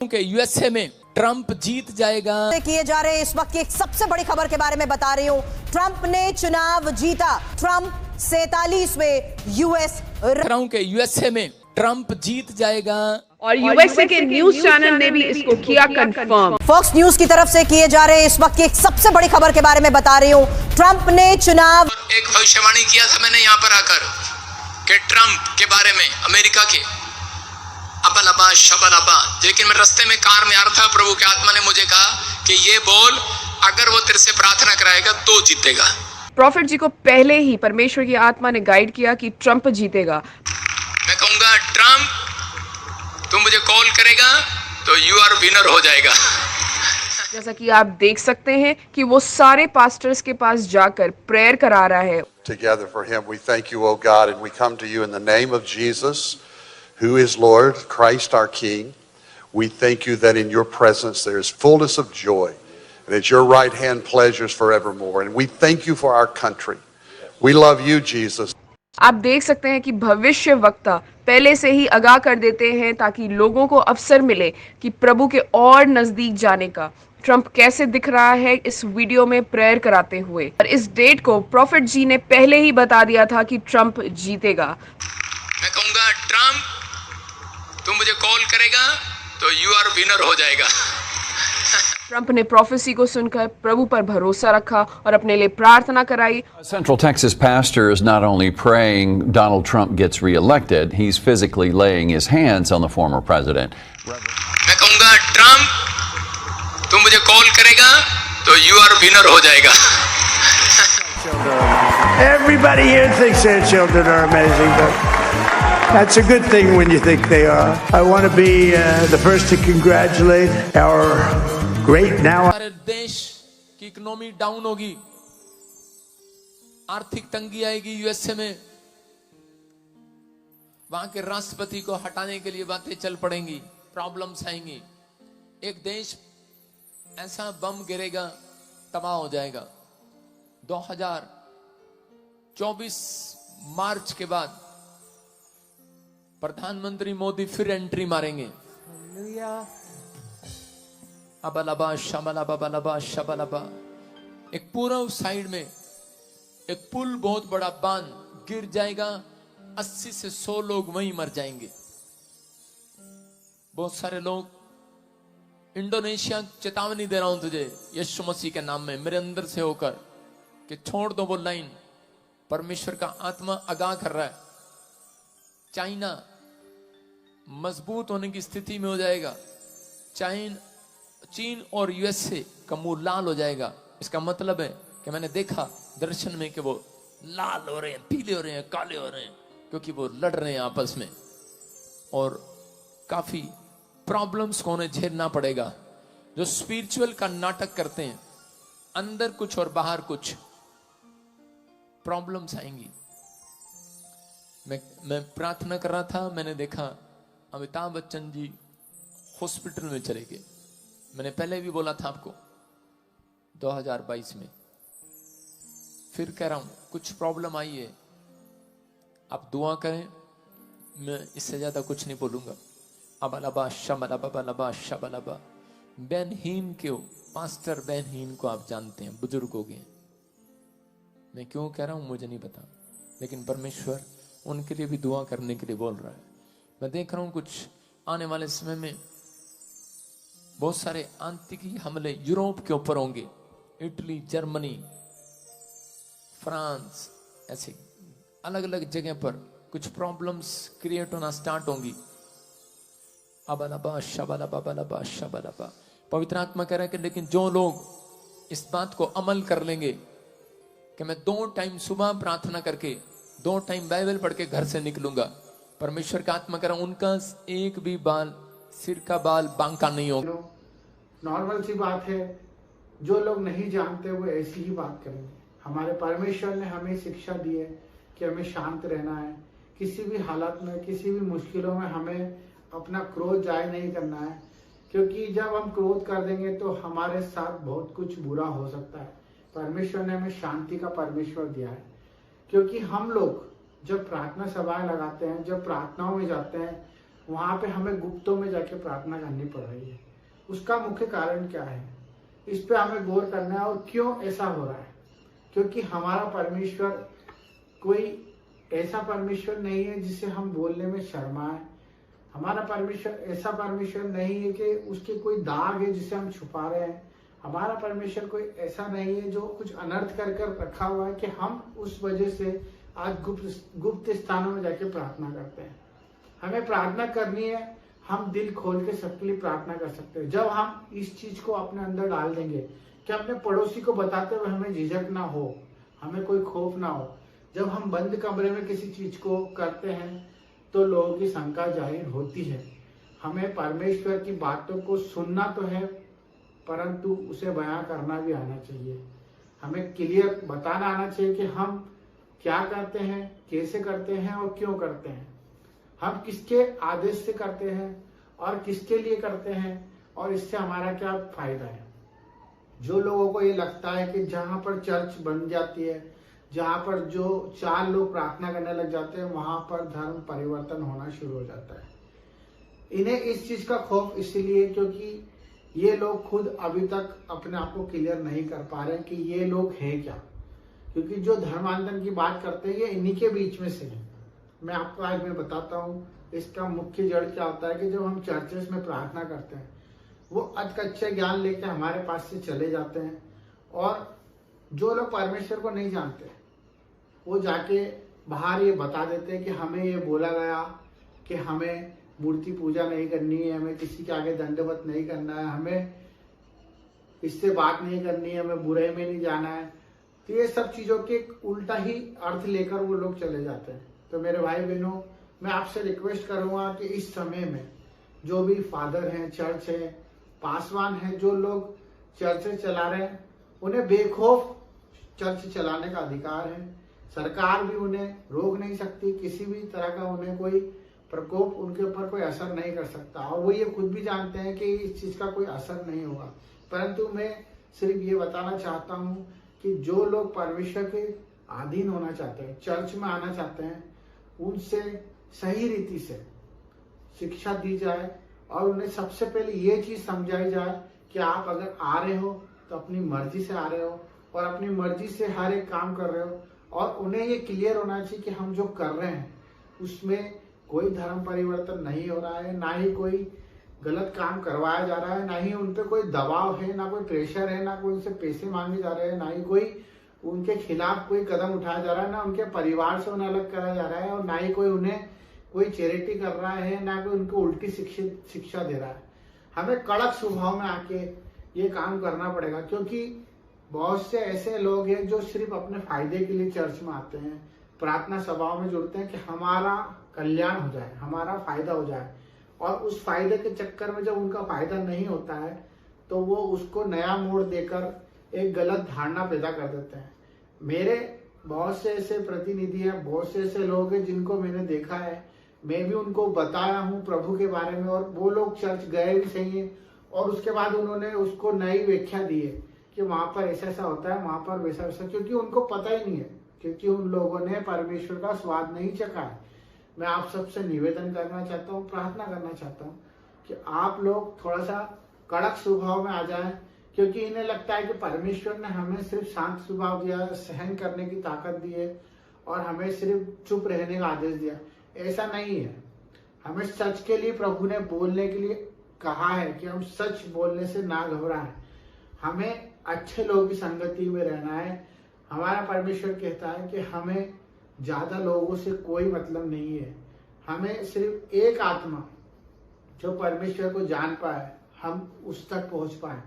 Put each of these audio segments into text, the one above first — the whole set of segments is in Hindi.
कि यूएसए में ट्रंप जीत जाएगा। किए जा रहे इस वक्त की एक सबसे बड़ी खबर के बारे में बता रही हूं। ट्रंप ने चुनाव जीता। ट्रंप 47वें यूएस कि यूएसए में ट्रंप जीत जाएगा। और यूएसए के न्यूज चैनल ने भी इसको किया कंफर्म। फॉक्स न्यूज की तरफ से किए जा रहे इस वक्त की एक सबसे बड़ी खबर के बारे में बता रही हूं। ट्रंप ने चुनाव एक भविष्यवाणी किया था मैंने यहां पर आकर कि ट्रंप के बारे में, अमेरिका के अबा शबा, लेकिन मैं रास्ते में कार में आ रहा था, प्रभु के आत्मा ने मुझे कहा कि ये बोल, अगर वो तेरे से प्रार्थना कराएगा तो जीतेगा। प्रॉफिट जी को पहले ही परमेश्वर की आत्मा ने गाइड किया कि ट्रंप जीतेगा। मैं कहूंगा ट्रंप तू मुझे कॉल करेगा तो यू आर विनर हो जाएगा। जैसा कि आप देख सकते हैं कि वो सारे पास्टर्स के पास जाकर प्रेयर करा रहा है। Together for him we thank you, O God, and we come to you in the name of Jesus, who is Lord, Christ our King. We thank you that in your presence there is fullness of joy, and at your right hand pleasures forevermore. And we thank you for our country. We love you, Jesus. आप देख सकते हैं कि भविष्य वक्ता पहले से ही आगाह कर देते हैं ताकि लोगों को अवसर मिले कि प्रभु के और नजदीक जाने का। ट्रंप कैसे दिख रहा है इस वीडियो में प्रेयर कराते हुए, और इस डेट को प्रॉफिट जी ने पहले ही बता दिया था कि ट्रंप जीतेगा। मैं कहूंगा ट्रंप तू मुझे कॉल करेगा तो यू आर विनर हो जाएगा। ट्रंप ने प्रोफेसी को सुनकर प्रभु पर भरोसा रखा और अपने लिए प्रार्थना कराई। Central Texas pastor is not only praying Donald Trump gets reelected, he's physically laying his hands on the former president. मैं कहूंगा ट्रंप तू मुझे कॉल करेगा तो यू आर विनर हो जाएगा। Everybody here thinks their children are amazing, but that's a good thing when you think they are. I want to be the first to congratulate our great now. हमारे देश की इकोनॉमी डाउन होगी, आर्थिक तंगी आएगी यूएसए में, वहां के राष्ट्रपति को हटाने के लिए बातें चल पड़ेंगी, प्रॉब्लम्स आएंगी। एक देश ऐसा बम गिरेगा, तबाह हो जाएगा। 2024 मार्च के बाद प्रधानमंत्री मोदी फिर एंट्री मारेंगे। अबलबा शबलबा शबलबा, एक पूर्व साइड में एक पुल बहुत बड़ा बांध गिर जाएगा, 80 से 100 लोग वहीं मर जाएंगे। बहुत सारे लोग, इंडोनेशिया चेतावनी दे रहा हूं तुझे यीशु मसीह के नाम में, मेरे अंदर से होकर, कि छोड़ दो वो लाइन। परमेश्वर का आत्मा आगाह कर रहा है। चाइना मजबूत होने की स्थिति में हो जाएगा। चीन और यूएसए का मुंह लाल हो जाएगा। इसका मतलब है कि मैंने देखा दर्शन में कि वो लाल हो रहे हैं, पीले हो रहे हैं, काले हो रहे हैं, क्योंकि वो लड़ रहे हैं आपस में, और काफी प्रॉब्लम्स को उन्हें झेलना पड़ेगा। जो स्पिरिचुअल का नाटक करते हैं, अंदर कुछ और बाहर कुछ, प्रॉब्लम्स आएंगी। मैं प्रार्थना कर रहा था, मैंने देखा अमिताभ बच्चन जी हॉस्पिटल में चले गए। मैंने पहले भी बोला था आपको 2022 में, फिर कह रहा हूं कुछ प्रॉब्लम आई है, आप दुआ करें, मैं इससे ज्यादा कुछ नहीं बोलूंगा। अबलबा शबलबा शबलबा। बेन हीन क्यों, पास्टर बेन हीन को आप जानते हैं, बुजुर्ग हो गए। मैं क्यों कह रहा हूं मुझे नहीं पता, लेकिन परमेश्वर उनके लिए भी दुआ करने के लिए बोल रहा है। मैं देख रहा हूं कुछ आने वाले समय में बहुत सारे आतंकी हमले यूरोप के ऊपर होंगे। इटली, जर्मनी, फ्रांस, ऐसे अलग अलग जगह पर कुछ प्रॉब्लम्स क्रिएट होना स्टार्ट होंगी। अबलबा शबलबा शबलबा। पवित्र आत्मा कह रहा है कि लेकिन जो लोग इस बात को अमल कर लेंगे कि मैं 2 टाइम सुबह प्रार्थना करके 2 टाइम बाइबल पढ़ के घर से निकलूंगा, परमेश्वर का आत्मा कह रहा हूं उनका एक भी बाल, सिर का बाल बांका नहीं होगा। नॉर्मल सी बात है, जो लोग नहीं जानते वो ऐसी ही बात करेंगे। हमारे परमेश्वर ने हमें शिक्षा दी है कि हमें शांत रहना है, किसी भी हालत में, किसी भी मुश्किलों में हमें अपना क्रोध जाहिर नहीं करना है, क्योंकि जब हम क्रोध कर देंगे तो हमारे साथ बहुत कुछ बुरा हो सकता है। परमेश्वर ने हमें शांति का परमेश्वर दिया है, क्योंकि हम लोग जब प्रार्थना सभाएं लगाते हैं, जब प्रार्थनाओं में जाते हैं, वहाँ पे हमें गुप्तों में जाके प्रार्थना करनी पड़ रही है। उसका मुख्य कारण क्या है, इस पे हमें गौर करना है। और क्यों ऐसा हो रहा है? क्योंकि हमारा परमेश्वर कोई ऐसा परमेश्वर नहीं है जिसे हम बोलने में शर्माए। हमारा परमेश्वर ऐसा परमेश्वर नहीं है कि उसके कोई दाग है जिसे हम छुपा रहे हैं। हमारा परमेश्वर कोई ऐसा नहीं है जो कुछ अनर्थ कर कर रखा हुआ है कि हम उस वजह से आज गुप्त स्थानों में जाके प्रार्थना करते हैं। हमें प्रार्थना करनी है, हम दिल खोल के सबके लिए प्रार्थना कर सकते हैं। जब हम इस चीज को अपने अंदर डाल देंगे कि अपने पड़ोसी को बताते हुए हमें झिझक ना हो, हमें कोई खौफ ना हो। जब हम बंद कमरे में किसी चीज को करते हैं तो लोगों की शंका जाहिर होती है। हमें परमेश्वर की बातों को सुनना तो है, परंतु उसे बयां करना भी आना चाहिए। हमें क्लियर बताना आना चाहिए कि हम क्या करते हैं, कैसे करते हैं और क्यों करते हैं। हम किसके आदेश से करते हैं और किसके लिए करते हैं और इससे हमारा क्या फायदा है। जो लोगों को ये लगता है कि जहां पर चर्च बन जाती है, जहां पर जो 4 लोग प्रार्थना करने लग जाते हैं, वहां पर धर्म परिवर्तन होना शुरू हो जाता है। इन्हें इस चीज का खौफ इसलिए क्योंकि ये लोग खुद अभी तक अपने आप को क्लियर नहीं कर पा रहे कि ये लोग हैं क्या। क्योंकि जो धर्मांतरण की बात करते हैं ये इन्हीं के बीच में से है। मैं आपको आज मैं बताता हूँ इसका मुख्य जड़ क्या होता है कि जब हम चर्चेस में प्रार्थना करते हैं, वो अधकच्चे ज्ञान लेकर हमारे पास से चले जाते हैं। और जो लोग परमेश्वर को नहीं जानते वो जाके बाहर ये बता देते हैं कि हमें ये बोला गया कि हमें मूर्ति पूजा नहीं करनी है, हमें किसी के आगे दंडवत नहीं करना है, हमें इससे बात नहीं करनी है, हमें बुराई में नहीं जाना है। तो ये सब चीजों के उल्टा ही अर्थ लेकर वो लोग चले जाते हैं। तो मेरे भाई बहनों, मैं आपसे रिक्वेस्ट करूंगा कि इस समय में जो भी फादर हैं, चर्च है, पासवान है, जो लोग चर्च चला रहे हैं, उन्हें बेखौफ चर्च चलाने का अधिकार है। सरकार भी उन्हें रोक नहीं सकती, किसी भी तरह का उन्हें कोई प्रकोप उनके ऊपर कोई असर नहीं कर सकता। और वो ये खुद भी जानते हैं कि इस चीज का कोई असर नहीं होगा। परंतु मैं सिर्फ ये बताना चाहता हूँ कि जो लोग परमेश्वर के अधीन होना चाहते हैं, चर्च में आना चाहते हैं, उनसे सही रीति से शिक्षा दी जाए और उन्हें सबसे पहले ये चीज समझाई जाए कि आप अगर आ रहे हो तो अपनी मर्जी से आ रहे हो और अपनी मर्जी से हर एक काम कर रहे हो। और उन्हें ये क्लियर होना चाहिए कि हम जो कर रहे हैं उसमें कोई धर्म परिवर्तन नहीं हो रहा है, ना ही कोई गलत काम करवाया जा रहा है, ना ही उन पे कोई दबाव है, ना कोई प्रेशर है, ना कोई उनसे पैसे मांगे जा रहे हैं, ना ही कोई उनके खिलाफ कोई कदम उठाया जा रहा है, ना उनके परिवार से उन्हें अलग करा जा रहा है, और ना ही कोई उन्हें कोई चैरिटी कर रहा है, ना कोई उनको उल्टी शिक्षा दे रहा है। हमें कड़क स्वभाव में आके ये काम करना पड़ेगा, क्योंकि बहुत से ऐसे लोग हैं जो सिर्फ अपने फायदे के लिए चर्च में आते हैं, प्रार्थना सभाओं में जुड़ते हैं कि हमारा कल्याण हो जाए, हमारा फायदा हो जाए। और उस फायदे के चक्कर में जब उनका फायदा नहीं होता है तो वो उसको नया मोड़ देकर एक गलत धारणा पैदा कर देते हैं। मेरे बहुत से ऐसे प्रतिनिधि हैं, बहुत से ऐसे लोग हैं जिनको मैंने देखा है, मैं भी उनको बताया हूँ प्रभु के बारे में, और वो लोग चर्च गए भी सही है और उसके बाद उन्होंने उसको नई व्याख्या दी है कि वहां पर ऐसा ऐसा होता है, वहां पर वैसा वैसा, क्योंकि उनको पता ही नहीं है, क्योंकि उन लोगों ने परमेश्वर का स्वाद नहीं चखा है। मैं आप सबसे निवेदन करना चाहता हूँ, प्रार्थना करना चाहता हूँ कि आप लोग थोड़ा सा कड़क स्वभाव में आ जाएं, क्योंकि इन्हें लगता है कि परमेश्वर ने हमें सिर्फ शांत स्वभाव दिया, सहन करने की ताकत दी है और हमें सिर्फ चुप रहने का आदेश दिया। ऐसा नहीं है। हमें सच के लिए प्रभु ने बोलने के लिए कहा है कि हम सच बोलने से ना घबराएं। हमें अच्छे लोगों की संगति में रहना है। हमारा परमेश्वर कहता है कि हमें ज्यादा लोगों से कोई मतलब नहीं है। हमें सिर्फ एक आत्मा जो परमेश्वर को जान पाए, हम उस तक पहुंच पाए।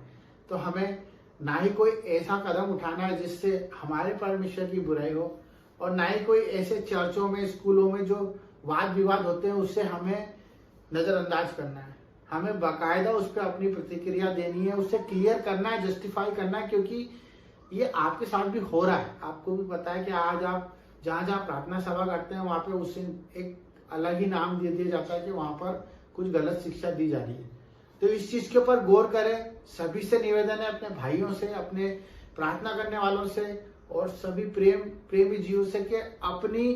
तो हमें ना ही कोई ऐसा कदम उठाना है जिससे हमारे परमेश्वर की बुराई हो, और ना ही कोई ऐसे चर्चों में, स्कूलों में जो वाद विवाद होते हैं उससे हमें नजरअंदाज करना है। हमें बाकायदा उस पर अपनी प्रतिक्रिया देनी है, उससे क्लियर करना है, जस्टिफाई करना है, क्योंकि ये आपके साथ भी हो रहा है। आपको भी पता है कि आज आप जहाँ जहाँ प्रार्थना सभा करते हैं वहां पे उससे एक अलग ही नाम दे दिया जाता है कि वहां पर कुछ गलत शिक्षा दी जा रही है। तो इस चीज के ऊपर गौर करें। सभी से निवेदन है, अपने भाइयों से, अपने प्रार्थना करने वालों से और सभी प्रेमी जीवों से कि अपनी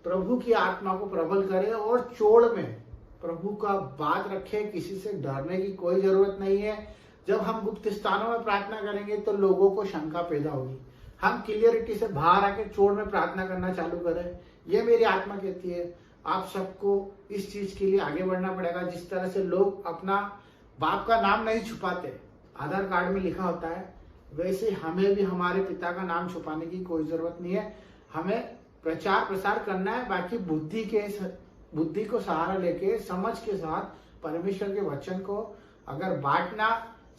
प्रभु की आत्मा को प्रबल करें और चोड़ में प्रभु का बात रखे, किसी से डरने की कोई जरूरत नहीं है। जब हम गुप्त स्थानों में प्रार्थना करेंगे तो लोगों को शंका पैदा होगी। हम क्लियरिटी से बाहर आके चोर में प्रार्थना करना चालू करें, ये मेरी आत्मा कहती है। आप सबको इस चीज के लिए आगे बढ़ना पड़ेगा। जिस तरह से लोग अपना बाप का नाम नहीं छुपाते, आधार कार्ड में लिखा होता है, वैसे हमें भी हमारे पिता का नाम छुपाने की कोई जरूरत नहीं है। हमें प्रचार प्रसार करना है। बाकी बुद्धि को सहारा लेके समझ के साथ परमेश्वर के वचन को अगर बांटना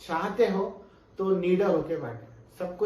चाहते हो तो निडर होके बांटे। सब कुछ